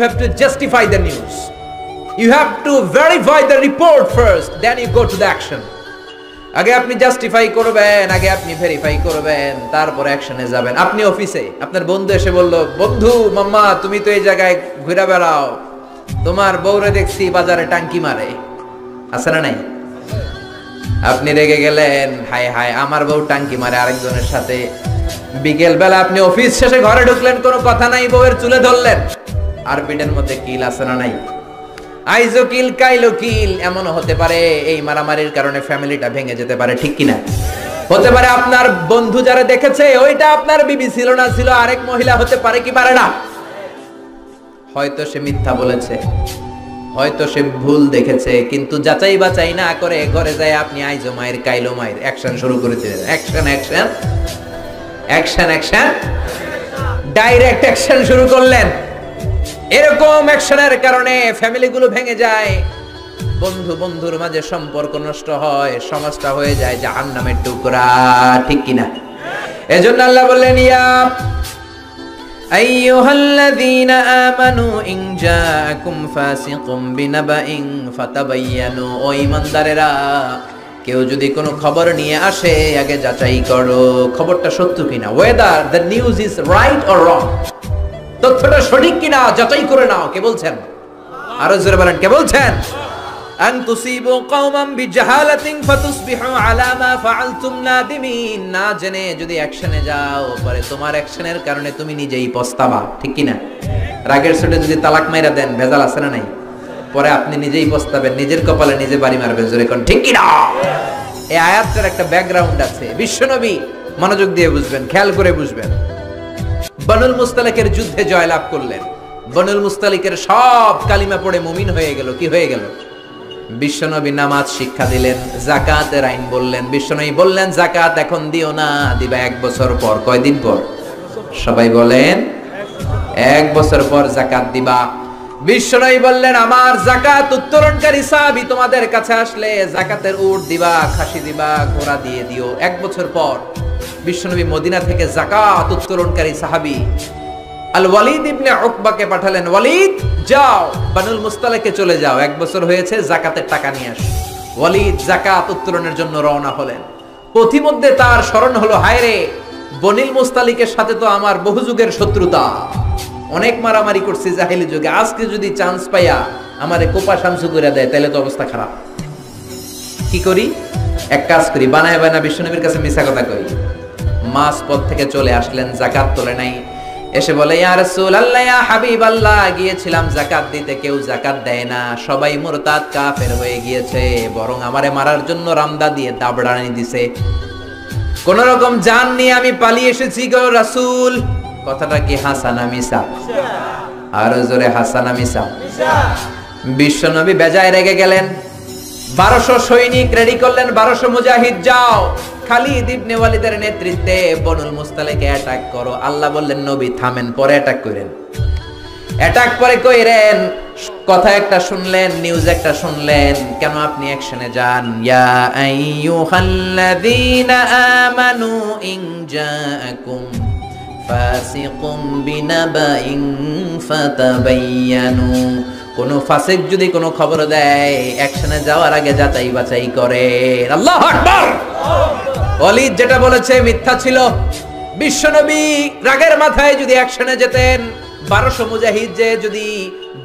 You have to justify the news. You have to verify the report first, then you go to the action. আগে আপনি justify করবেন, আগে আপনি verify করবেন, তারপর অ্যাকশনে যাবেন। আপনি অফিসে, আপনার বন্ধু এসে বলল, বন্ধু মাম্মা তুমি তো এই জায়গায় ঘুরে বেড়াও, তোমার বউরে দেখছি বাজারে টাঙ্কি মারে, আছে না নাই? আপনি রেগে গেলেন, হায় হায় আমার বউ টাঙ্কি মারে আরেকজনের সাথে। বিকেল বেলা আপনি অফিস শেষে ঘরে ঢুকলেন, কোনো কথা নাই, বউয়ের চুলে ধরলেন। আর পিঠের মধ্যে কিল আছে না নাই? আইজো কিল কাইলো কিল, এমন হতে পারে এই মারামারির কারণে ফ্যামিলিটা ভেঙে যেতে পারে, ঠিক কিনা? হতে পারে আপনার বন্ধু যারা দেখেছে ওইটা আপনার বিবি ছিল না, ছিল আরেক মহিলা, হতে পারে কি পারে না? হয়তো সে মিথ্যা বলেছে, হয়তো সে ভুল দেখেছে, কিন্তু যাচাই বাছাই না করে ঘরে যায় আপনি আইজো মায়ের কাইলো মায়ের অ্যাকশন শুরু করে দিলেন। Action action action action, direct action শুরু করলেন। এরকম অ্যাকশনের কারণে ফ্যামিলিগুলো ভেঙে যায়, বন্ধু বন্ধুর মাঝে সম্পর্ক নষ্ট হয়, সমাজটা হয়ে যায় জাহান্নামের টুকরা, ঠিক কিনা? এজন্য আল্লাহ বললেন, ইয়া আইয়ুহাল্লাযীনা আমানু ইন জাআকুম ফাসিকুম বিনাবাইন ফাতাবায়ানু, ও ঈমানদারেরা কেউ যদি কোনো খবর নিয়ে আসে আগে যাচাই করো খবরটা সত্য কিনা, whether the news is right or wrong, তথ্যটা সঠিক কিনা যাচাই করে নাও। কে বলছেন? আরো জোরে বলেন, কে বলছেন? আন তুসিবু কওমান বিজাহালাতিন ফাতুসবিহু আলা মা ফাআলতুম নাদিমিন, না জেনে যদি অ্যাকশনে যাও পরে তোমার অ্যাকশনের কারণে তুমি নিজেই পস্তাবা, ঠিক কিনা? রাগের চোটে যদি তালাক মাইরা দেন, ভেজাল আছে না নাই? পরে আপনি নিজেই পস্তাবেন, নিজের কপালে নিজে বাড়ি মারবেন, জোরে কোন ঠিক কিনা? এই আয়াতটার একটা ব্যাকগ্রাউন্ড আছে, বিশ্বনবী মনোযোগ দিয়ে বুঝবেন, খেয়াল করে বুঝবেন। বনুল মুস্তালিকের যুদ্ধে জয়লাভ করলেন, বনুল মুস্তালিকের সব কালিমা পড়ে মুমিন হয়ে গেল। কি হয়ে গেল? বিশ্বনবী নামাজ শিক্ষা দিলেন, যাকাতের আইন বললেন। বিশ্বনবী বললেন, যাকাত এখন দিও না, দিবা 1 বছর পর। কয়দিন পর? সবাই বলেন, 1 বছর পর যাকাত দিবা। বিশ্বনবী বললেন, আমার যাকাত উত্তোলনকারী সাহাবী তোমাদের কাছে আসলে যাকাতের উট দিবা, খাসি দিবা, ঘোড়া দিয়ে দিও। 1 বছর পর বিশ্বনবী মদিনা থেকে যাকাত উত্তোলনকারী সাহাবী আল ওয়ালিদ ইবনে উকবাকে পাঠালেন, ওয়ালিদ যাও বানুল মুস্তালিকে চলে যাও, 1 বছর হয়েছে, যাকাতের টাকা নিয়ে আসো। ওয়ালিদ যাকাত উত্তোলনের জন্য রওনা হলেন। পথিমধ্যে তার স্মরণ হলো, হায় রে, বনিল মুস্তালিকের সাথে তো আমার বহু যুগের শত্রুতা, অনেক মারামারি করছি জাহিলি যুগে, আজকে যদি চান্স পাইয়া আমারে কোপা শামসু করে দেয় তাহলে তো অবস্থা খারাপ। কি করি? এক কাজ করি, বানায় বানায় বিশ্বনবীর কাছে মিছা কথা কই। মাস পথ থেকে চলে আসলেন, যাকাত তোলে নাই। এসে বলে, ইয়া রাসূলুল্লাহ, ইয়া হাবিবাল্লাহ, গিয়েছিলাম যাকাত দিতে, কেউ যাকাত দেয় না, সবাই মুরতাদ কাফের হয়ে গিয়েছে, বরং আমারে মারার জন্য রামদা দিয়ে দাবড়ানি দিছে। কোন রকম জান নিয়ে আমি পালিয়ে এসেছি গো রাসূল। কথাটা কি হাসানা মিছা? আর জোরে, হাসানা মিছা? বিশ্বনবী বেজায় রেগে গেলেন। 1200 সৈনিক রেডি করলেন, 1200 মুজাহিদ, যাও খালিদ ইবনে ওয়ালিদের নেতৃত্বে বনুল মুস্তালিকে অ্যাটাক করো। আল্লাহ বললেন, নবী থামেন, পরে অ্যাটাক করেন। অ্যাটাক পরে কইরেন, কথা একটা শুনলেন, নিউজ একটা শুনলেন, কেন আপনি অ্যাকশনে যান? ইয়া আইয়ুহাল্লাযীনা আমানু ইন জাআকুম ফাসিকুম বিনাবাইন ফাতাবায়ানু, কোন ফাসিক যদি কোনো খবর দেয় অ্যাকশনে যাওয়ার আগে যাচাই বাছাই করে। আল্লাহু আকবার। ওয়ালিদ যেটা বলেছে মিথ্যা ছিল। বিশ্বনবী রাগের মাথায় যদি অ্যাকশনে যেতেন, 1200 মুজাহিদ যে যদি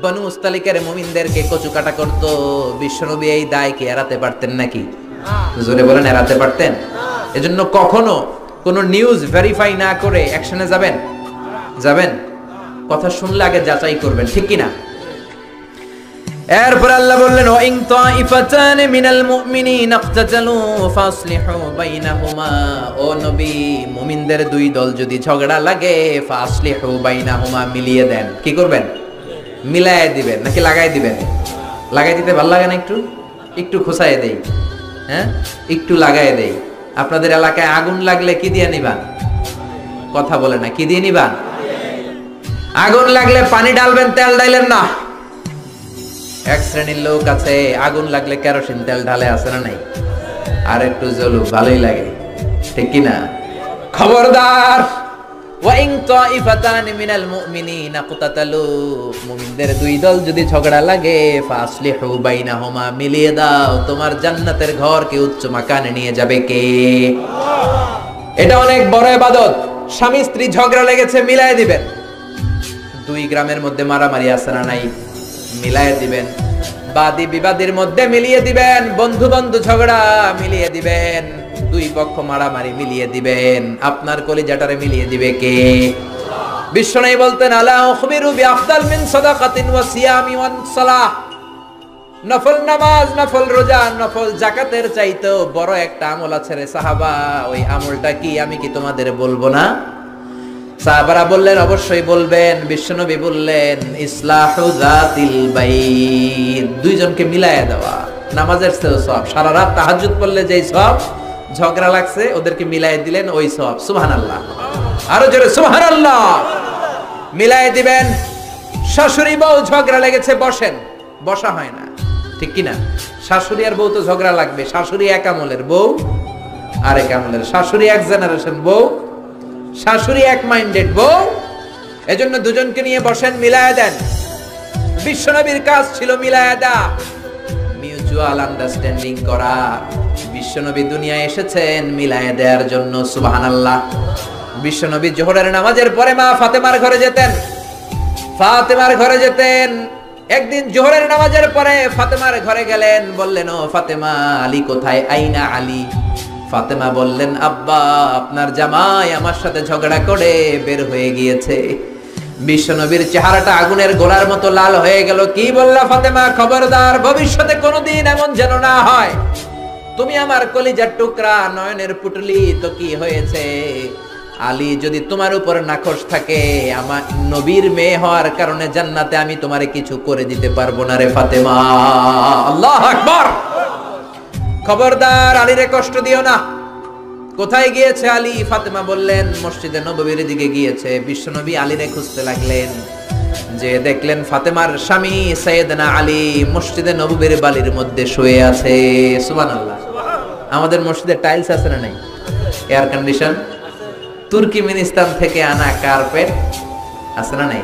বনু মুস্তালিকের মুমিনদেরকে কচুকাটা করত, বিশ্বনবী এই দায়কে এড়াতে পারতেন নাকি? জোরে বলেন, এড়াতে পারতেন? এজন্য কখনো কোন নিউজ ভেরিফাই না করে অ্যাকশনে যাবেন? যাবেন? কথা শুনলে আগে যাচাই করবেন, ঠিক কিনা? এরপর আল্লাহ বললেন, ওয়া ইন তাইফাতান মিনাল মুমিনিনা ইকতাতালু ফাসলিহু বাইনাহুমা, ও নবী মুমিনদের 2 দল যদি ঝগড়া লাগে, ফাসলিহু বাইনাহুমা, মিলিয়ে দেন। কি করবেন? মিলায়ে দিবেন নাকি লাগাই দিবেন? লাগাই দিতে ভালো লাগে না? একটু খোসায় দেই, হ্যাঁ, একটু লাগায় দেই। আপনাদের এলাকায় আগুন লাগলে কি দিয়ে নিবান? কথা বলে না, কি দিয়ে নিবান? আগুন লাগলে পানি ডালবেন, তেল ডাইলেন না। এক শ্রেণীর লোক আছে, আগুন লাগলে কেরোসিন তেল ঢালে, আছে না নাই? আর একটু জ্বলুক, ভালোই লাগে, ঠিক কিনা? খবরদার, ওয়া ইন তাইফাতান মিনাল মুমিনিনা ইকতাতালু, মুমিনদের দুই দল যদি ঝগড়া লাগে ফাসলিহু বাইনাহুমা, মিলিয়ে দাও, তোমার জান্নাতের ঘরকে উচ্চ মাকানে নিয়ে যাবে কে? এটা অনেক বড় ইবাদত। স্বামী স্ত্রী ঝগড়া লেগেছে, মিলায়ে দিবেন। দুই গ্রামের মধ্যে মারামারি আছে না নাই, মিলায়ে দিবেন। বাদী বিবাদীর মধ্যে মিলিয়ে দিবেন, বন্ধু বন্ধু ঝগড়া মিলিয়ে দিবেন, দুই পক্ষ মারামারি মিলিয়ে দিবেন। আপনার কলিজাটারে মিলিয়ে দিবে কে? বিশ্বনবী বলতেন, আলা উখবিরু বিআফদাল মিন সাদাকাতিন ওয়া সিয়ামি ওয়া সালাহ, নফল নামাজ, নফল রোজা, নফল যাকাতের চাইতেও বড় একটা আমল আছে রে সাহাবা, ওই আমলটা কি আমি কি তোমাদের বলবো না? সাহাবারা বললেন, অবশ্যই বলবেন। বিশ্বনবী বললেন, ইসলাহু যাতিল বাইন, দুইজনকে মিলায়া দেওয়া। নামাজের চেয়ে সওয়াব, সারা রাত তাহাজ্জুদ পড়লে যেই সওয়াব, ঝগড়া লাগছে ওদেরকে মিলায়ে দিলেন ওই সওয়াব। সুবহানাল্লাহ, আরো জোরে সুবহানাল্লাহ। মিলায়ে দিবেন। শাশুড়ি বউ ঝগড়া লেগেছে, বসেন, বসা হয় না, ঠিক কি না? শাশুড়ি আর বউ তো ঝগড়া লাগবে। শাশুড়ি এক আমলের, বউ আরেক আমলের। শাশুড়ি এক জেনারেশন, বউ, শাশুড়ি এক মাইন্ডেড, বউ। এজন্য দুজনকে নিয়ে বসেন, মিলায়া দেন। বিশ্বনবীর কাজ ছিল মিলায়া দেয়া, মিউচুয়াল আন্ডারস্ট্যান্ডিং করা। বিশ্বনবী দুনিয়ায় এসেছেন মিলায়া দেওয়ার জন্য। সুবহানাল্লাহ। বিশ্বনবী জোহরের নামাজের পরে মা ফাতেমার ঘরে যেতেন, ফাতেমার ঘরে যেতেন। একদিন জোহরের নামাজের পরে ফাতেমার ঘরে গেলেন, বললেন, ও ফাতেমা, আলী কোথায়? আইনা আলী? ফাতেমা বললেন, আব্বা, আপনার জামাই আমার সাথে ঝগড়া করে বের হয়ে গিয়েছে। বিশ্বনবীর চেহারাটা আগুনের গোলার মতো লাল হয়ে গেল। কি বললা ফাতেমা? খবরদার, ভবিষ্যতে কোনোদিন এমন যেন না হয়। তুমি আমার কলিজার টুকরা, নয়নের পুটলি, তো কি হয়েছে? আলী যদি তোমার উপর নাখোশ থাকে, আমার নবীর মেয়ে হওয়ার কারণে জান্নাতে আমি তোমারে কিছু করে দিতে পারবো না রে ফাতেমা। আল্লাহু আকবার। খবরদার, আলীরে কষ্ট দিও না। কোথায় গিয়েছে আলী? ফাতেমা বললেন, মসজিদে নববীর দিকে গিয়েছে। বিশ্বনবী আলীরে খুঁজতে লাগলেন, যে দেখলেন ফাতেমার স্বামী সাইয়েদনা আলী মসজিদে নববীর বালির মধ্যে শুয়ে আছে। সুবহানাল্লাহ। আমাদের মসজিদে টাইলস আছে না নাই? এয়ার কন্ডিশন, তুর্কিমেনিস্তান থেকে আনা কার্পেট আছে না নাই?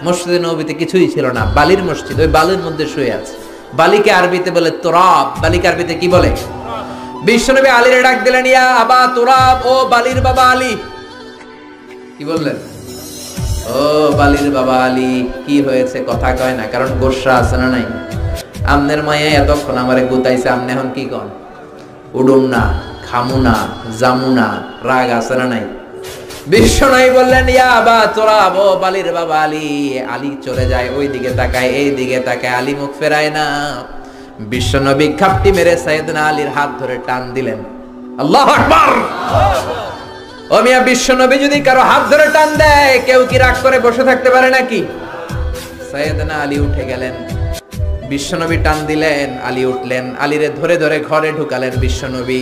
মসজিদে নববীতে কিছুই ছিল না, বালির মসজিদ, ওই বালির মধ্যে শুয়ে আছে। বালিকে আরবিতে বলে তুরাব। বালিকে আরবিতে কি বলে? বিশ্বনবী আলীরে ডাক দিলেন, ইয়া আবা তুরাব, ও বালির বাবা আলী। কি বললেন? ও বালির বাবা আলী, কি হয়েছে? কথা কয় না, কারণ গোসা আছে না নাই? আমনের মায়া এতক্ষণ আমারে গুতাইছে, আমনে এখন কি কন? উডুম না, খামু না, জামু না, রাগ আছে না নাই? বিশ্বনবী বললেন, ইয়া আবা তুরাব, ও বালির বাবা আলী। আলী চলে যায়, ওই দিকে তাকায়, এই দিকে তাকায়, আলী মুখ ফেরায় না। বিশ্বনবী খাপটি মেরে সাইয়েদনা আলীর হাত ধরে টান দিলেন। আল্লাহু আকবার। ও মিয়া, বিশ্বনবী যদি কারো হাত ধরে টান দেয়, কেউ কি রাগ করে বসে থাকতে পারে নাকি? সাইয়েদনা আলী উঠে গেলেন, বিশ্বনবী টান দিলেন, আলী উঠলেন, আলীরে ধরে ধরে ঘরে ঢুকালেন বিশ্বনবী।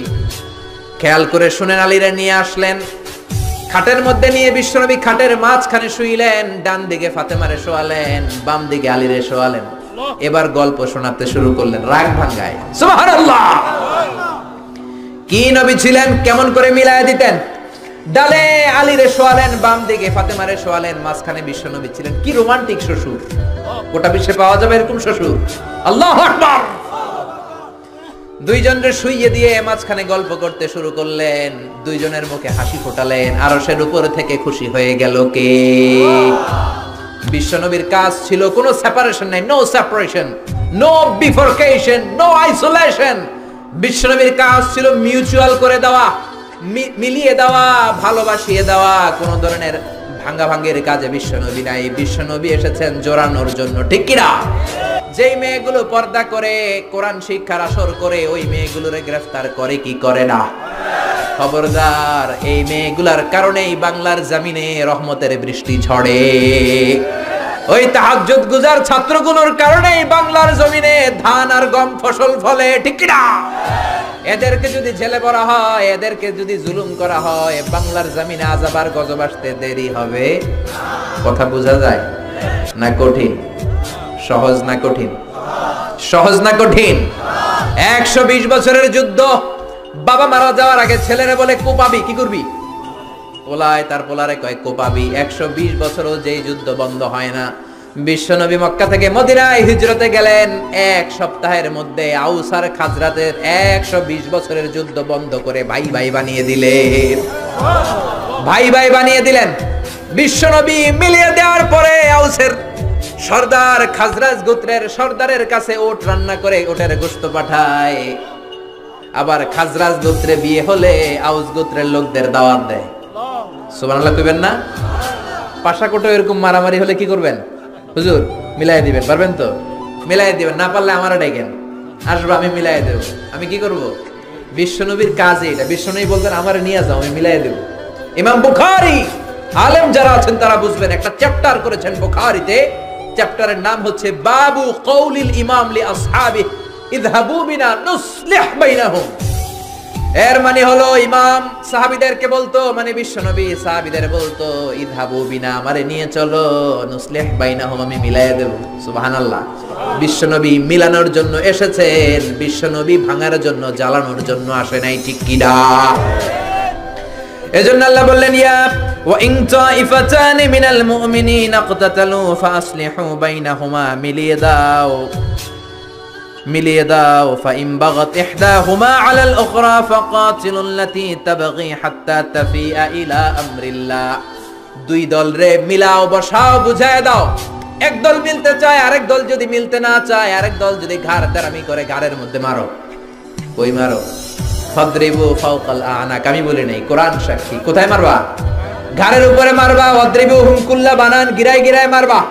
খেয়াল করে শুনেন, আলীরে নিয়ে আসলেন, খাটের মধ্যে নিয়ে বিশ্বনবী খাটের মাঝখানে শুইলেন, ডান দিকে ফাতেমারে শোয়ালেন, বাম দিকে আলীরে শোয়ালেন। এবার গল্প শোনাতে শুরু করলেন, রাগ ভাঙ্গায়। সুবহানাল্লাহ। কি নবী ছিলেন, কেমন করে মিলায়া দিতেন। ডালে আলীরে শোয়ালেন, বাম দিকে ফাতেমারে শোয়ালেন, মাঝখানে বিশ্বনবী ছিলেন। কি রোমান্টিক শ্বশুর, গোটা বিশ্বে পাওয়া যাবে এরকম শ্বশুর। আল্লাহু আকবার। দুইজনের শুইয়ে দিয়ে মাঝখানে গল্প করতে শুরু করলেন, দুইজনের মুখে হাসি ফোটালেন। আরশের উপরে থেকে খুশি হয়ে গেল কে? বিশ্বনবীর কাজ ছিল কোনো সেপারেশন নাই, no separation, no bifurcation, no isolation. বিশ্বনবীর কাজ ছিল মিউচুয়াল করে দেওয়া, মিলিয়ে দেওয়া, ভালোবাসিয়ে দেওয়া। কোন ধরনের ভাঙ্গাভাঙ্গির কাজে বিশ্বনবী নাই। বিশ্বনবী এসেছেন জোড়ানোর জন্য, ঠিক কি না? যেই মেয়েগুলো পর্দা করে, কোরআন শিক্ষার আসর করে, ওই মেয়েগুলোরে গ্রেফতার করে কি করে না? খবরদার, এই মেয়েগুলার কারণেই বাংলার জমিনে রহমতের বৃষ্টি ঝড়ে। ওই তাহাজ্জুদ গুজার ছাত্রগুলোর কারণেই বাংলার জমিনে ধান আর গম ফসল ফলে, ঠিক না? এদেরকে যদি জেলে ভরা হয়, এদেরকে যদি জুলুম করা হয়, বাংলার জমিনে আযাব আর গজব আসতে দেরি হবে। কথা বোঝা যায় না? কঠিন? সহজ না কঠিন? সহজ না কঠিন? 120 বছরের যুদ্ধ। বাবা মারা যাওয়ার আগে ছেলেরে বলে, কোপাবি, কি করবি? পোলায় তার পোলারে কয় কোপাবি। 120 বছরও যেই যুদ্ধ বন্ধ হয় না। বিশ্বনবী মক্কা থেকে মদিনায় হিজরতে গেলেন, এক সপ্তাহের মধ্যে আউস আর খাজরাতের 120 বছরের যুদ্ধ বন্ধ করে ভাই ভাই বানিয়ে দিলেন। ভাই ভাই বানিয়ে দিলেন। বিশ্বনবী মিলিয়ে দেওয়ার পরে আউসের সর্দার খাজরাজ গোত্রের সর্দারের কাছে ওট রান্না করে ওটের গোশত পাঠায়। আবার খাজরাজ গোত্রে বিয়ে হলে আউস গোত্রের লোকদের দাওয়াত দেয়। সুবহানাল্লাহ কইবেন না? পাশাকোটো এরকম মারামারি হলে কি করবেন? হুজুর মিলাই দিবেন, পারবেন তো? মিলাই দিবেন, না পারলে আমারও ডাকেন, আসবো, আমি মিলাই দেব। আমি কি করব? বিশ্বনবীর কাজ এটা। বিশ্বনবী বলতেন আমারে নিয়ে যাও, আমি মিলাই দেব। ইমাম বুখারী, আলেম যারা আছেন তারা বুঝবেন, একটা চ্যাপ্টার করেছেন বুখারীতে। চ্যাপ্টারের নাম হচ্ছে বাবু কওলিল ইমাম লি আসহাবিহি ইযহাবু বিনা নুসলিহ বাইনাহুম। এর মানে হলো ইমাম সাহাবীদেরকে বলতো, মানে বিশ্বনবী সাহাবীদের বলতো, ইযহাবু বিনা, আমারে নিয়ে চলো, নুসলিহ বাইনাহুম, আমি মিলাইয়া দেব। সুবহানাল্লাহ। বিশ্বনবী মিলানোর জন্য এসেছেন, বিশ্বনবী ভাঙার জন্য, জ্বালানোর জন্য আসে নাই, ঠিক কি না? এজন্য আল্লাহ বললেন, ইয়া ওয়া ইন তাইফাতানি মিনাল মুমিনিনা ইকতাতালু ফাসলিহু বাইনাহুমা, মিলিয়ে দাও। ফাইন বাগাত ইহদাহুমা আলাল উখরা ফাকাতিলুল্লাতী তাবগী হাত্তা তাফিআ ইলা আমরিল্লাহ। দুই দল রে মিলাও, বসাও, বুঝায় দাও। এক দল মিলতে চায়, আরেক দল যদি মিলতে না চায়, আরেক দল যদি ঘাড় তেরামি করে, ঘাড়ের মধ্যে মারো। কই মারো? ফাদরিবু ফাওকাল আনাক। আমি বলি নাই, কোরআন সাক্ষী। কোথায় মারবা? ঘাড়ের উপরে মারবা। ওয়াদরিবুহুম কুল্লা বানান, গিরায় গিরায় মারবা।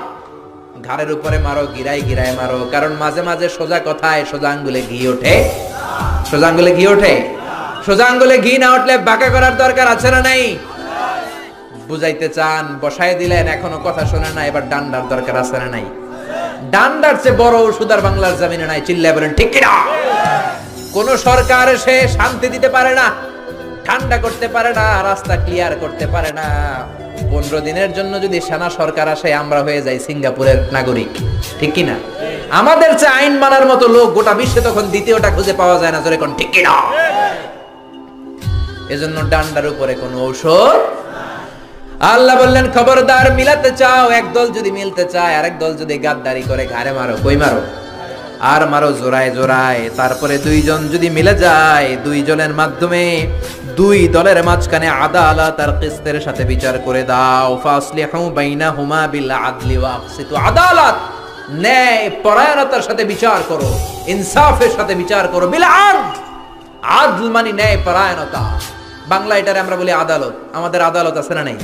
ঘাড়ের উপরে মারো, গিরায় গিরায় মারো। কারণ মাঝে মাঝে সোজা কথায় সোজা আঙ্গুলে ঘি ওঠে। সোজা আঙ্গুলে ঘি ওঠে। সোজা আঙ্গুলে ঘি না উঠলে বাঁকা করার দরকার আছে না নাই? বুঝাইতে চান, বসায় দিলেন, এখনো কথা শোনে না, এবার ডান্ডার দরকার আছে না নাই? ডান্ডার চেয়ে বড় ওষুধ আর বাংলার জমিনে নাই। চিল্লায় বলেন ঠিক কিনা? কোন সরকার সে শান্তি দিতে পারে না, ঠান্ডা করতে পারে না, রাস্তা ক্লিয়ার করতে পারে না। 15 দিনের জন্য যদি সেনা সরকার আসে, আমরা হয়ে যাই সিঙ্গাপুরের নাগরিক, ঠিক কিনা? আমাদের চেয়ে আইন মানার মতো লোক গোটা বিশ্বে তখন দ্বিতীয়টা খুঁজে পাওয়া যায় না। জোরে কোন ঠিক কিনা? এজন্য ডান্ডার উপরে কোনো ঔষধ। আল্লাহ বললেন, খবরদার, মিলাতে চাও, একদল যদি মিলতে চায়, আরেক দল যদি গাদ্দারি করে, ঘাড়ে মারো। কই মারো? আর মারো জোড়ায় জোড়ায়। তারপরে দুইজন যদি মিলে যায়, দুইজনের মাধ্যমে দুই দলের মাঝখানে আদালত আর কিসতের সাথে বিচার করে দাও। ফাসলিহু বাইনাহুমা বিল আদলি ওয়া আকসিতু। আদালত, ন্যায় পরায়ণতার সাথে বিচার করো, ইনসাফের সাথে বিচার করো। বিল আদল, আদল মানে ন্যায় পরায়ণতা। বাংলা এটারে আমরা বলি আদালত। আমাদের আদালত আছে না নাই?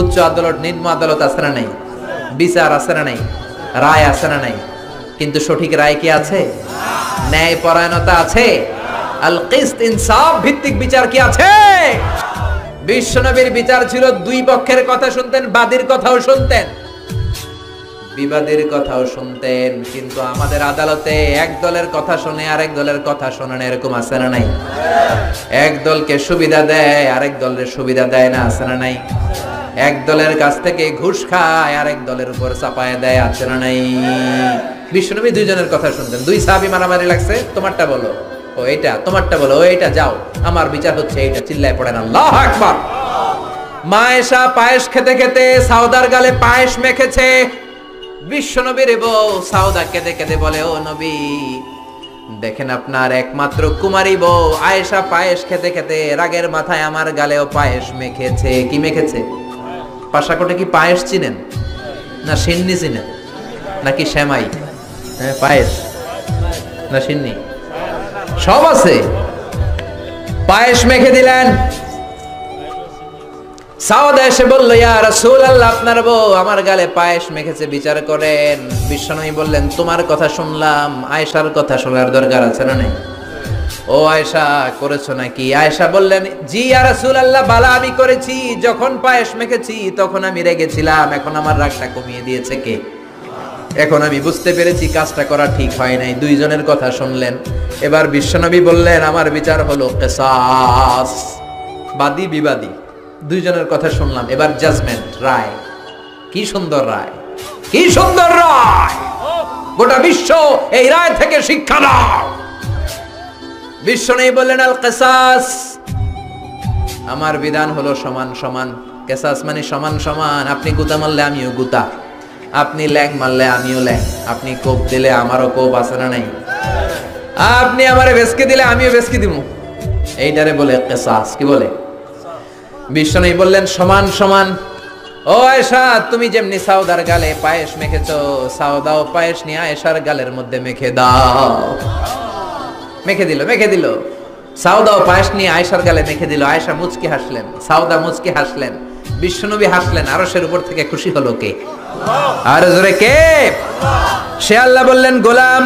উচ্চ আদালত, নিম্ন আদালত আছে না নাই? বিচার আছে না নাই? রায় আছে না নাই? কিন্তু সঠিক রায় কি আছে? ন্যায় পরায়ণতা আছে? আল কিসত, ইনসাফ ভিত্তিক বিচার কি আছে? বিশ্বনবীর বিচার ছিল দুই পক্ষের কথা শুনতেন, বাদীর কথাও শুনতেন, বিবাদের কথাও শুনতেন। কিন্তু আমাদের আদালতে এক দলের কথা শুনে আরেক দলের কথা শোনেন, এরকম আছে না নাই? এক দলকে সুবিধা দেয়, আরেক দলের সুবিধা দেয় না, আছে না নাই? এক দলের কাছ থেকে ঘুষ খায়, আরেক দলের উপর চাপায় দেয়, আছে না নাই? বিশ্বনবী দুইজনের কথা শুনতেন। দুই সাহাবী মারামারি লাগছে, তোমারটা বলো, ও এইটা, তোমারটা বলো, ও এইটা, যাও, আমার বিচার হচ্ছে এইটা। চিল্লায় পড়েন আল্লাহু আকবার। মা আয়েশা পায়েস খেতে খেতে সাউদার গালে পায়েস মেখেছে। বিশ্বনবীর বউ সাউদা কেঁদে কেঁদে বলে, ও নবী, দেখেন আপনার একমাত্র কুমারী বউ আয়েশা পায়েস খেতে খেতে রাগের মাথায় আমার গালেও পায়েস মেখেছে। কি মেখেছে? পাশাকোটে কি পায়েস চিনেন? না সিন্নি চিনেন? নাকি সেমাই? হ্যাঁ, পায়েস না সিন্নি, সব আছে। পায়েস মেখে দিলেন। সাউদা এসে বলল, ইয়া রাসূলুল্লাহ, আপনার বউ আমার গালে পায়েস মেখেছে, বিচার করেন। বিশ্বনবী বললেন, তোমার কথা শুনলাম, আয়েশার কথা শোনার দরকার আছে না নাই? ও আয়েশা, করেছো নাকি? আয়েশা বললেন, জি ইয়া রাসূলুল্লাহ, বালা আমি করেছি। যখন পায়েস মেখেছি তখন আমি রেগেছিলাম, এখন আমার রাগটা কমিয়ে দিয়েছে কে? এখন আমি বুঝতে পেরেছি কাজটা করা ঠিক হয় নাই। দুইজনের কথা শুনলেন। এবার বিশ্বনবী বললেন, আমার বিচার হলো কিসাস, বাদী বিবাদী, দুইজনের কথা শুনলাম, এবার জাজমেন্ট, রায়। কি সুন্দর রায়, কি সুন্দর রায়! গোটা বিশ্ব এই রায় থেকে শিক্ষা নাও। বিশ্বনবী বললেন, আল কিসাস, আমার বিধান হলো সমান সমান, কেসাস মানে সমান সমান। আপনি গুতা মারলে আমিও গুতা, আপনি ল্যাং মারলে আমিও ল্যাং, আপনি কোপ দিলে আমারও কোপ, আছে না নাই? আপনি আমারে বেসকে দিলে আমিও বেসকে দিব, এইটারে বলে কেসাস। কি বলে? বিশ্বনবী বললেন সমান সমান। ও আয়েশা, তুমি যেমনি সাউদার গালে পায়েস মেখেছো, সাউদাও পায়েস নিয়ে আয়েশার গালের মধ্যে মেখে দাও। মেখে দিল সাউদাও পায়েস নিয়ে আয়েশার গালে মেখে দিল। আয়েশা মুচকি হাসলেন, সাউদা মুচকি হাসলেন, বিশ্বনবী হাসলেন। আরশের উপর থেকে খুশি হলো কে? আর জোরে কে? সে আল্লাহ বললেন, গোলাম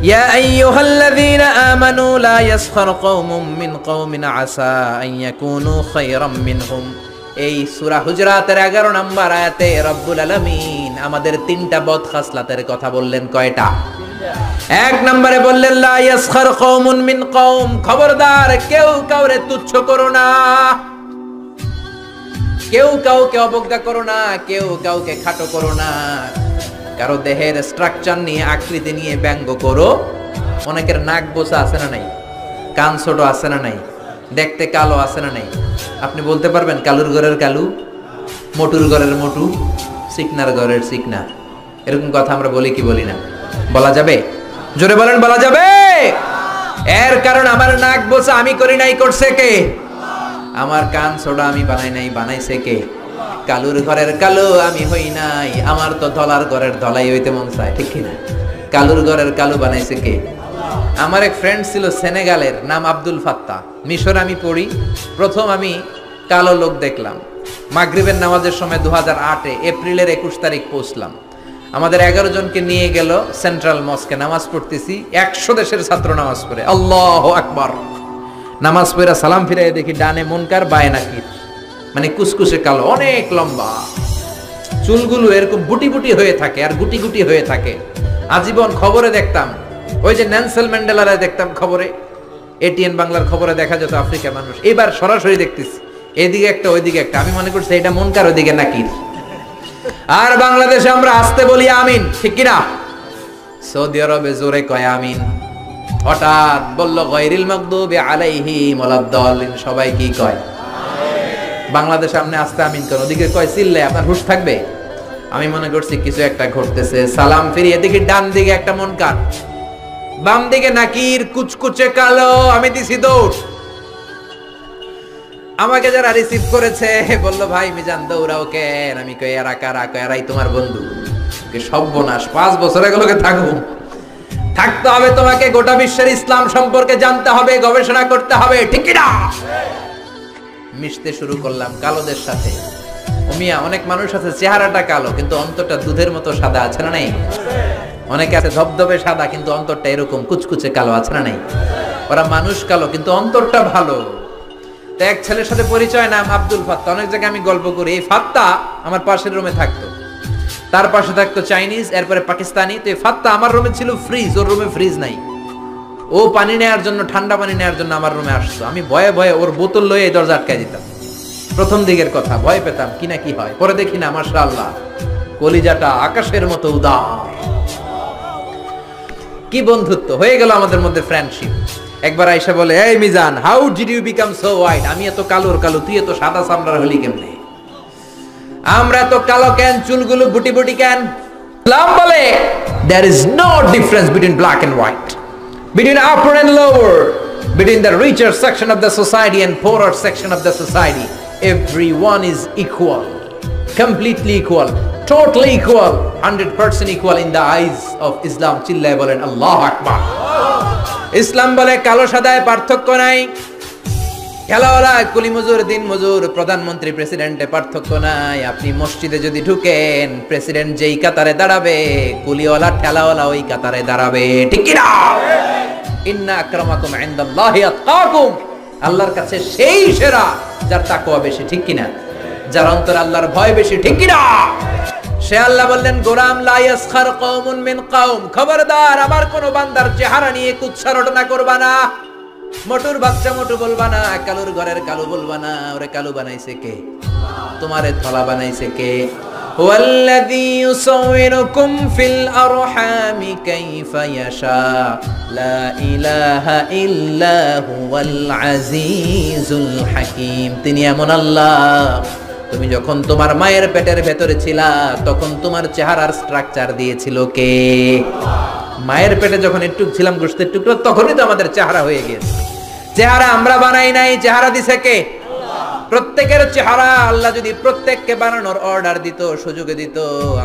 ইয়া আইয়ুহাল্লাযীনা আমানু লা ইয়াসখার কওমুম মিন কওমিন আসা আন ইয়াকুনু খায়রাম মিনহুম। এই সূরা হুজরাতের 11 নম্বর আয়াতে রব্বুল আলামিন আমাদের তিনটা বদ খাসলাতের কথা বললেন। কয়টা? এক নম্বরে বললেন লা ইয়াসখার কওমুন মিন কওম, খবরদার কেউ কাউরে তুচ্ছ করো না, কেউ কাউকে অবজ্ঞা করো না, কেউ কাউকে খাটো করো না, কারো দেহের স্ট্রাকচার নিয়ে আকৃতি নিয়ে ব্যঙ্গ করো। অনেকের নাক বোসা আছে না নাই, কান ছোট আছে না নাই, দেখতে কালো আছে না নাই? আপনি বলতে পারবেন কালুর ঘরের কালু, মোটুর ঘরের মোটু, সিকনার ঘরের সিকনা? এরকম কথা আমরা বলি কি বলি না? বলা যাবে? জোরে বলেন, বলা যাবে? এর কারণ আমার নাক বোসা আমি করি নাই, করছে কে? আমার কান ছোট আমি বানাই নাই, বানাইছে কে? কালুর ঘরের কালু আমি হই নাই, আমার তো ধলার ঘরের ধলাই হইতে মন চায়, ঠিক কিনা? কালুর ঘরের কালু বানাইছে কে? আমার এক ফ্রেন্ড ছিল সেনেগালের, নাম আব্দুল ফাত্তাহ। মিশর আমি পড়ি, প্রথম আমি কালো লোক দেখলাম মাগরিবের নামাজের সময় 2008-এ এপ্রিলের 21 তারিখ পৌঁছলাম। আমাদের 11 জনকে নিয়ে গেল সেন্ট্রাল মস্কে, নামাজ পড়তেছি, 100 দেশের ছাত্র নামাজ পড়ে, আল্লাহু আকবার। নামাজ পড়া সালাম ফিরাই দেখি ডানে মুনকার বায়ে নাকির, মানে কুসকুসে কালো, অনেক লম্বা, চুলগুলো এরকম বুটি বুটি হয়ে থাকে আর গুটি গুটি হয়ে থাকে। আজীবন খবরে দেখতাম, ওই যে নেলসন ম্যান্ডেলারে দেখতাম খবরে, এটিএন বাংলার খবরে দেখা যেত আফ্রিকার মানুষ। এবার সরাসরি দেখতেছি, এদিকে একটা ওইদিকে একটা, আমি মনে করছি এটা মুনকার ওইদিকে নাকির। আর বাংলাদেশে আমরা আসতে বলি আমিন, ঠিক কিনা? সৌদি আরবে জোরে কয় আমিন। হঠাৎ বলল গায়রিল মাগদুবি আলাইহিম ওয়ালাদ-দাল্লিন, সবাই কি কয়? বাংলাদেশে আপনি আসতে আমিন কেন? ওদিকে কয় চিল্লে, আপনার হুঁশ থাকবে? আমি মনে করছি কিছু একটা ঘটতেছে। সালাম ফিরিয়ে দেখি ডান দিকে একটা মুনকার, বাম দিকে নাকির, কুচকুচে কালো। আমি দিছি দৌড়। আমাকে যারা রিসিভ করেছে বলল, ভাই মিজান দৌড়াও কেন? আমি কই এরা কারা? কয় এরাই তোমার বন্ধু। সর্বনাশ, 5 বছর এগুলোকে থাকতে হবে তোমাকে, গোটা বিশ্বের ইসলাম সম্পর্কে জানতে হবে, গবেষণা করতে হবে, ঠিক কি না? মিশতে শুরু করলাম কালোদের সাথে। ওমিয়া, অনেক মানুষ আছে চেহারাটা কালো কিন্তু অন্তরটা দুধের মতো সাদা, আছে না নাই? অনেকে আছে ধবধবে সাদা কিন্তু অন্তরটা এরকম কুচকুচে কালো, আছে না নাই? ওরা মানুষ কালো কিন্তু অন্তরটা ভালো। তো এক ছেলের সাথে পরিচয়, নাম আব্দুল ফাত্তাহ। অনেক জায়গায় আমি গল্প করি, এই ফাত্তাহ আমার পাশের রুমে থাকতো, তার পাশে থাকতো চাইনিজ, এরপরে পাকিস্তানি। তো এই ফাত্তাহ আমার রুমে ছিল ফ্রিজ, ওর রুমে ফ্রিজ নাই। ও পানি নেওয়ার জন্য, ঠান্ডা পানি নেওয়ার জন্য আমার রুমে আসতো। আমি ভয়ে ভয়ে ওর বোতল লয়ে এই দরজা আটকায় দিতাম। প্রথম দিকের কথা, ভয় পেতাম কি না কি হয়। পরে দেখি না, মাশাআল্লাহ, কলিজাটা আকাশের মতো উদার। কি বন্ধুত্ব হয়ে গেল আমাদের মধ্যে, ফ্রেন্ডশিপ। একবার আয়েশা বলে, এই Mizan, how did you become so white? আমি এত কালোর কালো, তুই এত সাদা চামড়ার হলি কেমনে? আমরা তো কালো কেন, চুলগুলো বুটি বুটি কেন? ইসলাম বলে there is no difference between black and white, between upper and lower, between the richer section of the society and poorer section of the society. Everyone is equal, completely equal, totally equal, 100% equal in the eyes of Islam. চিল্লায় বলেন আল্লাহু আকবার। ইসলাম বলে কালো সাদায় পার্থক্য নাই, খেলাওয়ালা কুলি মজুর, দিন মজুর, প্রধানমন্ত্রী প্রেসিডেন্টে পার্থক্য নাই। আপনি মসজিদে যদি ঢুকেন, প্রেসিডেন্ট যেই কাতারে দাঁড়াবে, কুলিওয়ালা ঠেলাওয়ালা ওই কাতারে দাঁড়াবে, ঠিক কি না? ইন্না আকরামাকুম ইনদাল্লাহি আতকাকুম, আল্লাহর কাছে সেই সেরা যার তাকওয়া বেশি, ঠিক কি না? যার অন্তরে আল্লাহর ভয় বেশি, ঠিক কি না? সে আল্লাহ বললেন, গোলাম লা ইয়াসখার কওমুন মিন কওম, খবরদার আমার কোন বান্দার চেহারা নিয়ে কুৎসা রটনা করবা না। মোটুর বাচ্চা মোটু বলবা না, কালুর ঘরের কালু বলবা না। ওরে কালু বানাইছে কে? তোমারে ধলা বানাইছে কে? ওয়াল্লাযী ইউসাউইরুকুম ফিল আরহামি কাইফা ইয়াশা লা ইলাহা ইল্লা হুয়াল আজিজুল হাকীম। তিনি এমন আল্লাহ, তুমি যখন তোমার মায়ের পেটের ভেতরে ছিলা তখন তোমার চেহারার স্ট্রাকচার দিয়েছিল কে? মায়ের পেটে যখন একটু ছিলাম গোশতের টুকরো, তখনই তো আমাদের চেহারা হয়ে গিয়েছে। চেহারা আমরা বানাই নাই, চেহারা দিছে কে? প্রত্যেকের চেহারা আল্লাহ যদি প্রত্যেককে বানানোর অর্ডার দিত, সুযোগ দিত,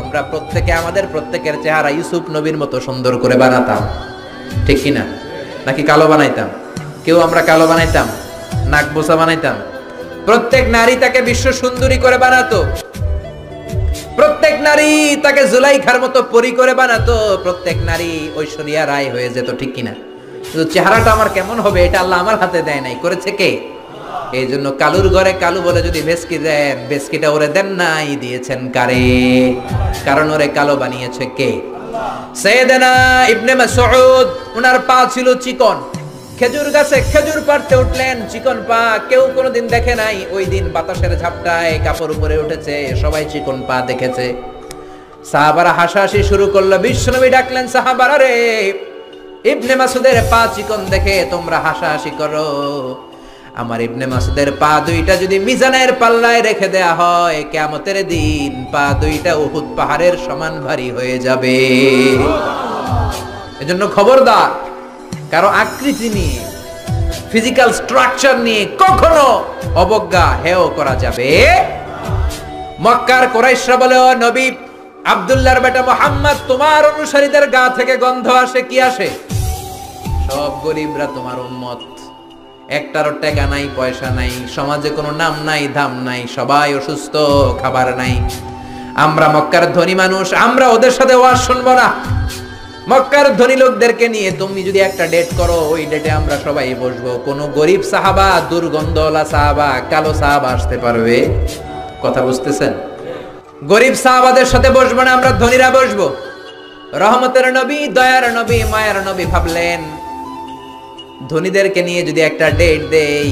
আমরা প্রত্যেকে আমাদের প্রত্যেকের চেহারা ইউসুফ নবীর মতো সুন্দর করে বানাতাম, ঠিক কিনা? নাকি কালো বানাইতাম? কেউ আমরা কালো বানাইতাম, নাক বোসা বানাইতাম? প্রত্যেক নারী তাকে বিশ্ব সুন্দরী করে বানাতো, প্রত্যেক নারী তাকে জুলাইখার মতো পরি করে বানাতো, প্রত্যেক নারী ঐশ্বরিয়া রায় হয়ে যেত, ঠিক কিনা? কিন্তু চেহারাটা আমার কেমন হবে এটা আল্লাহ আমার হাতে দেয় নাই, করেছে কে? এই জন্য কালুর ঘরে কালু বলে যদি ভেস্কি দেন, ভেস্কিটা ওরে দেন নাই, দিয়েছেন কারে? কারণ ওরে কালো বানিয়েছে কে? সাইয়েদনা ইবনে মাসউদ, ওনার পা ছিল চিকন, খেজুর গাছে খেজুর পাড়তে উঠলেন, চিকন পা, কেউ কোনোদিন দেখে নাই। ওই দিন বাতাসের ঝাপটায় কাপড় উপরে উঠেছে, সবাই চিকন পা দেখেছে। সাহাবারা হাসাহাসি শুরু করলো। বিশ্বনবী ডাকলেন, সাহাবারা রে, ইবনে মাসউদের পা চিকন দেখে তোমরা হাসাহাসি করো, আমার ইবনে মাসউদের পা দুইটা যদি মিজানের পাল্লায় রেখে দেয়া হয়, কিয়ামতের দিন পা দুইটা উহুদ পাহাড়ের সমান ভারী হয়ে যাবে। এজন্য খবরদার, কারো আকৃতি নিয়ে, ফিজিক্যাল স্ট্রাকচার নিয়ে কখনো অবজ্ঞা হেয় করা যাবে। মক্কার কুরাইশরা বলে, ও নবী, আব্দুল্লাহর বেটা মুহাম্মদ, তোমার অনুসারীদের গা থেকে গন্ধ আসে, কি আসে? সব গরিবরা তোমার উম্মত, একটারও টাকা নাই, পয়সা নাই, সমাজে কোনো নাম নাই, ধাম নাই, সবাই অসুস্থ, খাবার নাই। আমরা মক্কার ধনী মানুষ, আমরা ওদের সাথে ওয়াজ শুনবো না। মক্কার ধনী লোকদেরকে নিয়ে তুমি যদি একটা ডেট করো, ওই ডেটে আমরা সবাই বসবো। কোন গরিব সাহাবা, দুর্গন্ধওয়ালা সাহাবা, কালো সাহাবা আসতে পারবে? কথা বুঝতেছেন? গরিব সাহাবাদের সাথে বসবো না, আমরা ধনীরা বসবো। রহমতের নবী, দয়ার নবী, মায়ার নবী ভাবলেন, ধনীদেরকে নিয়ে যদি একটা ডেট দেই,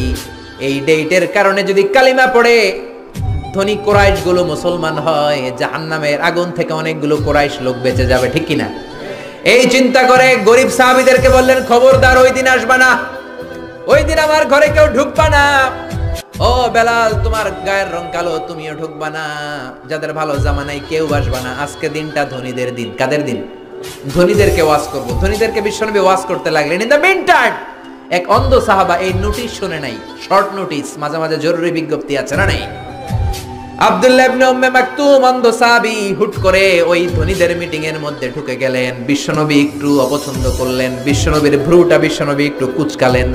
এই ডেটের কারণে যদি কালিমা পড়ে ধনী কুরাইশ গুলো মুসলমান হয়, জাহান্নামের আগুন থেকে অনেকগুলো কুরাইশ লোক বেঁচে যাবে, ঠিক কিনা? এই চিন্তা করে গরিব সাহাবীদেরকে বললেন, খবরদার ওই দিন আসবা না, ওই দিন আমার ঘরে কেউ ঢুকবা না। ও বেলাল, তোমার গায়ের রং কালো, তুমিও ঢুকবা না। যাদের ভালো জামা নাই কেউ আসবা না। আজকে দিনটা ধনীদের দিন। কাদের দিন? ধনীদেরকে ওয়াজ করব। ধনীদেরকে বিশ্বনবী ওয়াজ করতে লাগলেন। ইন দ্য মিন টাইম এক অন্ধ সাহাবা এই নোটিশ শুনে নাই, শর্ট নোটিশ, মাঝে মাঝে জরুরি বিজ্ঞপ্তি আছে না নাই? আব্দুল্লাহ ইবনে উম্মে মাকতুম, অন্ধ সাহাবী, হুট করে ওই ধনীদের মিটিং এর মধ্যে ঢুকে গেলেন। বিশ্বনবী একটু অপছন্দ করলেন, বিশ্বনবীর ভ্রুটা বিশ্বনবী একটু কুঁচকালেন।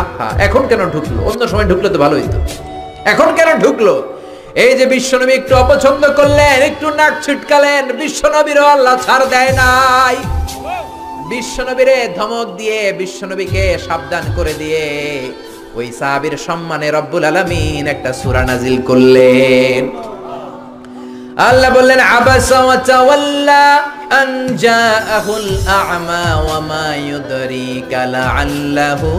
আহা, এখন কেন ঢুকলো? অন্য সময় ঢুকলে তো ভালোই হতো, এখন কেন ঢুকলো? এই যে বিশ্বনবী একটু অপছন্দ করলেন, একটু নাক ছিটকালেন, বিশ্বনবীরও আল্লাহ ছাড় দেয় নাই। বিশ্বনবীরে ধমক দিয়ে, বিশ্বনবীকে সাবধান করে দিয়ে ওই সাহাবীর সম্মানে রব্বুল আলামিন একটা সূরা নাজিল করলেন। আল্লাহ বললেন, আবাসা ওয়া তাওয়াল্লা আন জাআহুল আ'মা ওয়া মা ইউদরিকা লাআল্লাহু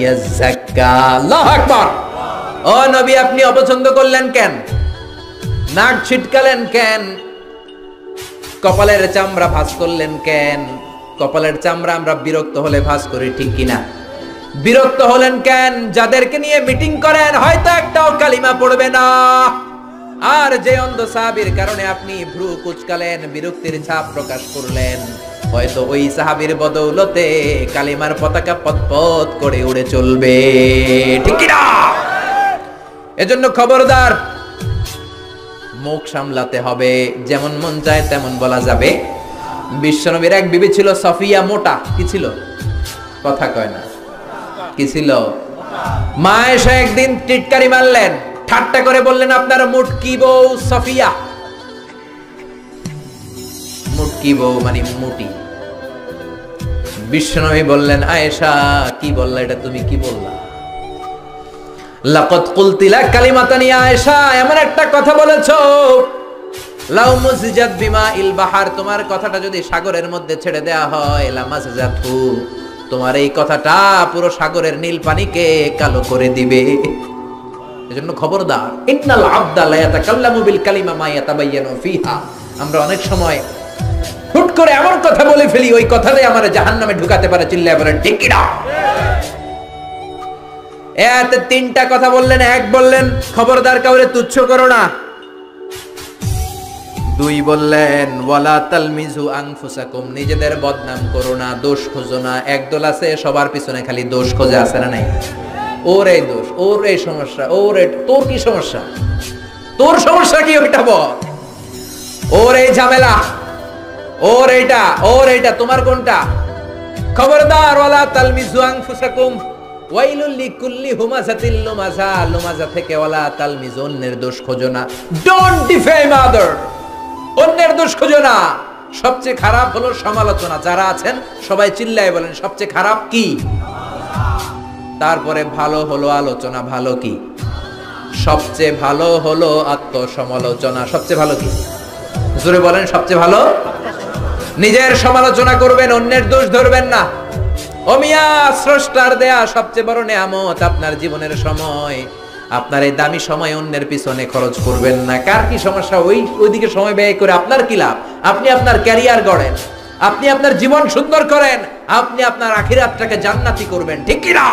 ইয়াযাক্কা। আল্লাহু আকবার। ও নবী, আপনি অপছন্দ করলেন কেন? নাক ছিটকালেন কেন? কপালের চামড়া ভাঁজ করলেন কেন? কপালের চামড়া আমরা বিরক্ত হলে ভাঁজ করি, ঠিক কিনা? বিরক্ত হলেন কেন? যাদেরকে নিয়ে মিটিং করেন হয়তো একটাও কালিমা পড়বে না। আর যে অন্ধ সাহাবীর কারণে আপনি ভ্রু কুচকালেন, বিরক্তির ছাপ প্রকাশ করলেন, হয়তো ওই সাহাবীর বদৌলতে কালিমার পতাকা পতপত করে উড়ে চলবে, ঠিক কিনা? এজন্য খবরদার, মুখ সামলাতে হবে, যেমন মন চায় তেমন বলা যাবে। বিশ্বনবীর এক বিবি ছিল সফিয়া, মোটা। কি ছিল? কথা কয় না, কি ছিল? মা এসে একদিন টিটকারি মারলেন, ঠাট্টা করে বললেন, আপনার মুটকি বউ সফিয়া। মুটকি বউ মানে মুটি। বিশ্বনবী বললেন, আয়েশা, কি বললা এটা? তুমি কি বললা? লাকাদ কুলতি লা কালিমাতান ইয়া আয়েশা, এমন একটা কথা বলেছো, লাউ মুসজাত বিমাইল বাহার, তোমার কথাটা যদি সাগরের মধ্যে ছেড়ে দেয়া হয়, লামাসজাতু, তোমার এই কথাটা পুরো সাগরের নীল পানিকে কালো করে দিবে। এজন্য খবরদার, ইন্নাল আবদা লা ইয়াতাকাল্লামু বিল কালিমা মা ইয়াতাবায়ানু ফিহা। আমরা অনেক সময় হুট করে এমন কথা বলে ফেলি, ওই কথাটাই আমার জাহান্নামে ঢুকাতে পারে। চিল্লায় বলেন ঠিক কি না? এতে তিনটা কথা বললেন। এক বললেন খবরদার কাউরে তুচ্ছ করো না। দুই বললেন ওয়ালা তালমিজু আনফুসাকুম, নিজেদের বদনাম করো না, দোষ খোঁজো না। একদল আছে সবার পিছনে খালি দোষ খোঁজে, আছে না নাই? ওর এই দোষ, ওর এই সমস্যা, ওর তোর কি সমস্যা? তোর সমস্যা কি ওইটা বল। ওর এই ঝামেলা, ওর এইটা, তোমার কোনটা? খবরদার ওয়ালা তালমিজু আনফুসাকুম ওয়াইলুল লিকুল্লি হুমাযাতিল লুমাযা, লুমাযা থেকে ওয়ালা তালমিজু, অন্যের দোষ খোঁজো না। ডোন্ট ডিফেম আদার, অন্যের দোষ খোঁজো না। সবচেয়ে খারাপ হলো সমালোচনা। যারা আছেন সবাই চিল্লায় বলেন সবচেয়ে খারাপ কি? তারপরে ভালো হলো আলোচনা। ভালো কি? সবচেয়ে ভালো হলো আত্মসমালোচনা। সবচেয়ে ভালো কি? জোরে বলেন সবচেয়ে ভালো। নিজের সমালোচনা করবেন, অন্যের দোষ ধরবেন না। ও মিয়া, স্রষ্টার দেয়া সবচেয়ে বড় নেয়ামত আপনার জীবনের সময়। আপনার এই দামি সময় অন্যের পিছনে খরচ করবেন না। কার কি সমস্যা ওইদিকে সময় ব্যয় করে আপনার কি লাভ? আপনি আপনার ক্যারিয়ার গড়েন, আপনি আপনার জীবন সুন্দর করেন, আপনি আপনার আখিরাতটাকে জান্নাতি করবেন, ঠিক কি না?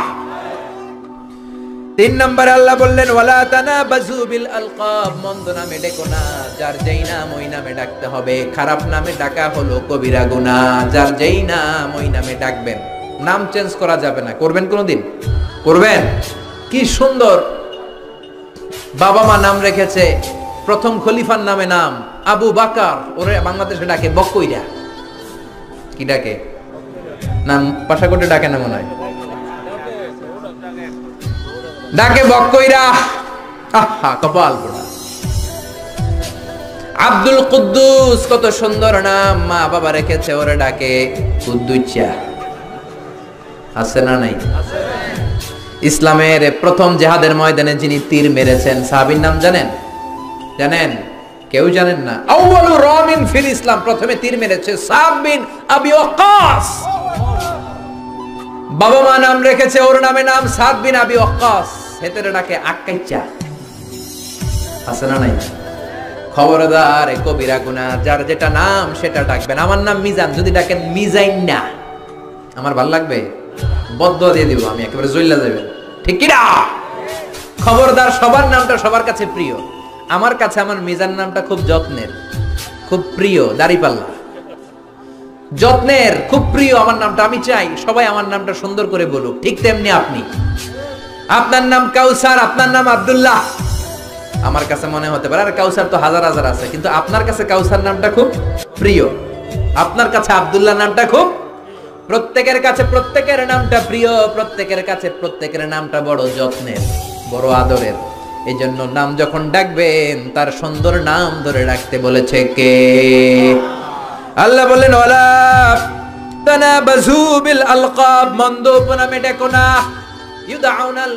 3 নম্বরে আল্লাহ বললেন ওয়ালা তানাবাজু বিল আলকাব, মন্দ নামে ডেকো না। যার যেই নাম ওই নামে ডাকতে হবে। খারাপ নামে ডাকা হলো কবিরা গুনাহ। যার যেই নাম ওই নামে ডাকবেন, নাম চেঞ্জ করা যাবে না। করবেন কোনোদিন? করবেন? কি সুন্দর বাবা মা নাম রেখেছে। প্রথম খলিফার নামে নাম আবু বাকার, ওরে বাংলাদেশে ডাকে বকইরা। কি ডাকে? নাম পাশাকোটে ডাকে না মনে হয়, ডাকে বকইরা। আহা, কপাল পোড়া। আব্দুল কুদ্দুস, কত সুন্দর নাম, মা বাবা রেখেছে, ওরে ডাকে কুদ্দুচ্চা। আছে না নাই? ইসলামের প্রথম জিহাদের ময়দানে যিনি তীর মেরেছেন সাহাবীর নাম জানেন? জানেন? কেউ জানেন না? আউয়ালু রামিন ফিল ইসলাম, প্রথমে তীর মেরেছে সাদ বিন আবি ওয়াক্কাস। বাবা মা নাম রেখেছে, ওর নামে নাম সাদ বিন আবি ওয়াক্কাস। হেতেরে ডাকে আক্কাইচা। আছে না নাই? খবরদার, কবিরা গুনাহ। যার যেটা নাম সেটা ডাকবেন। আমার নাম মিজান, যদি ডাকেন মিজাইন না, আমার ভাল লাগবে? বদদুয়া দিয়ে দিব আমি, একেবারে জইলা যাবেন, ঠিক কি না? খবরদার, সবার নামটা সবার কাছে প্রিয়। আমার কাছে আমার মিজান নামটা খুব যত্নের, খুব প্রিয়। দাড়িপাল্লা যত্নের, খুব প্রিয় আমার নামটা। আমি চাই সবাই আমার নামটা সুন্দর করে বলুক। ঠিক তেমনি আপনি, আপনার নাম কাউসার, আপনার নাম আব্দুল্লাহ। আমার কাছে মনে হতে পারে আর কাউসার তো হাজার হাজার আছে, কিন্তু আপনার কাছে কাউসার নামটা খুব প্রিয়, আপনার কাছে আব্দুল্লাহ নামটা খুব। প্রত্যেকের কাছে প্রত্যেকের নামটা প্রিয়, প্রত্যেকের কাছে প্রত্যেকের নামটা বড় যত্নের, বড় আদরের। এই জন্য নাম যখন ডাকবেন তার সুন্দর নাম ধরে রাখতে বলেছে কে? আল্লাহ বললেন ওয়ালা তানাবাজু বিল আলকাব, মন্দ উপনামে ডেকো না। ইউদাউনাল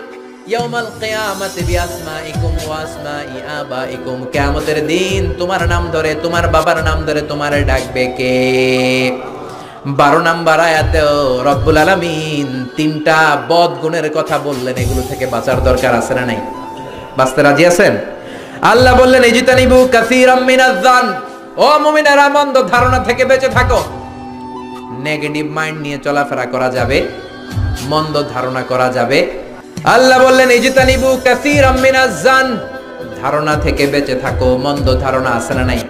ইয়াউমাল কিয়ামাতি বিআসমাইকুম ওয়া আসমাই আবাইকুম, কিয়ামতের দিন তোমার নাম ধরে, তোমার বাবার নাম ধরে তোমারে ডাকবে কে? 12 নম্বর আয়াতেও রব্বুল আলামিন 3টা বদ গুণের কথা বললেন। এগুলো থেকে বাঁচার দরকার আছে না নাই? বাঁচতে রাজি আছেন? আল্লাহ বললেন ইজতানিবু কাসীরাম মিনাজ যান, ও মুমিনেরা মন্দ ধারণা থেকে বেঁচে থাকো। নেগেটিভ মাইন্ড নিয়ে চলাফেরা করা যাবে, মন্দ ধারণা করা যাবে। আল্লাহ বললেন ইজতানিবু কাসীরাম মিনাজ যান, ধারণা থেকে বেঁচে থাকো। মন্দ ধারণা আছে না নাই?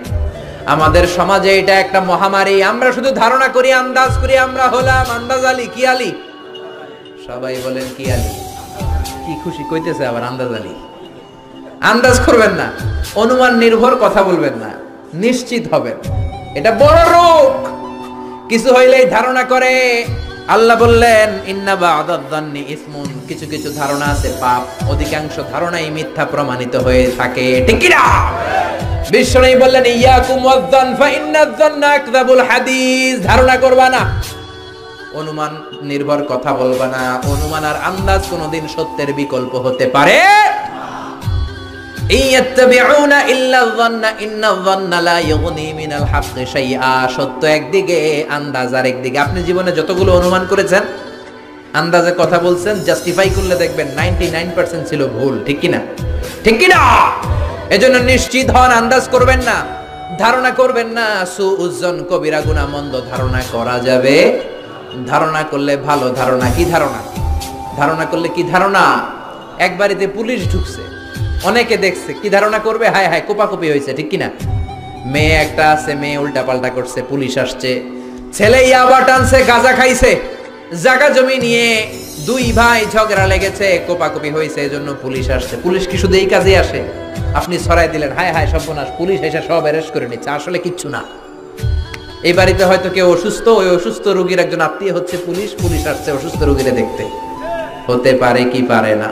আমাদের সমাজে এটা একটা মহামারী। আমরা শুধু ধারণা করি, আন্দাজ করি। আমরা হলাম আন্দাজ আলী। কি আলী? সবাই বলেন কি আলী? কি খুশি কইতেছে আবার আন্দাজ আলী। আন্দাজ করবেন না, অনুমান নির্ভর কথা বলবেন না, নিশ্চিত হবেন। এটা বড় রোগ। কিছু হইলেই ধারণা করে। আল্লাহ বললেন ইন্না বা'দাদ যান্নি ইসমুন, কিছু কিছু ধারণা আছে পাপ, অধিকাংশ ধারণাই মিথ্যা প্রমাণিত হয়ে থাকে, ঠিক কি না? বিশ্বনবী বললেন ইয়াকুম ওয়ায-যান ফা ইন্নায-যান্না আকযাবুল হাদিস, ধারণা করবা না, অনুমান নির্ভর কথা বলবা না। অনুমান আর আন্দাজ কোনদিন সত্যের বিকল্প হতে পারে ইয়াত্তাবিউনা ইল্লা-য-যান্না ইন্নায-যান্না লা ইউগনি মিনাল হাক্কি শাইআ, সত্য একদিকে, আন্দাজ আরেকদিকে। আপনি জীবনে যতগুলো অনুমান করেছেন আন্দাজে কথা বলছেন, জাস্টিফাই করলে দেখবেন 99% ছিল ভুল। ঠিক কিনা? ঠিক কিনা? এজন্য নিশ্চিত হন, আন্দাজ করবেন না, ধারণা করবেন না। সুউজ্জন কবিরা গুনাহ, মন্দ ধারণা করা যাবে। ধারণা করলে ভালো ধারণা। কি ধারণা? ধারণা করলে কি ধারণা? এক বাড়িতে পুলিশ ঢুকছে, অনেকে দেখছে, কি ধারণা করবে? হায় হায় কোপাকুপি হয়েছে। ঠিক কিনা? মেয়ে একটা আছে, মেয়ে উল্টা পাল্টা করছে, পুলিশ আসছে। ছেলে ইয়াবা টানছে, গাঁজা খাইছে, জায়গা জমি নিয়ে দুই ভাই ঝগড়া লেগেছে, কোপাকুপি হয়েছে, এজন্য পুলিশ আসছে। পুলিশ কি শুধু এই কাজে আসে? আপনি ছড়াই দিলেন, হায় হায় সর্বনাশ, পুলিশ এসে সব অ্যারেস্ট করে নিচ্ছে। আসলে কিচ্ছু না। এই বাড়িতে হয়তো কেউ অসুস্থ, ওই অসুস্থ রোগীর একজন আত্মীয় হচ্ছে পুলিশ, পুলিশ আসছে অসুস্থ রোগীরে দেখতে। হতে পারে কি পারে না?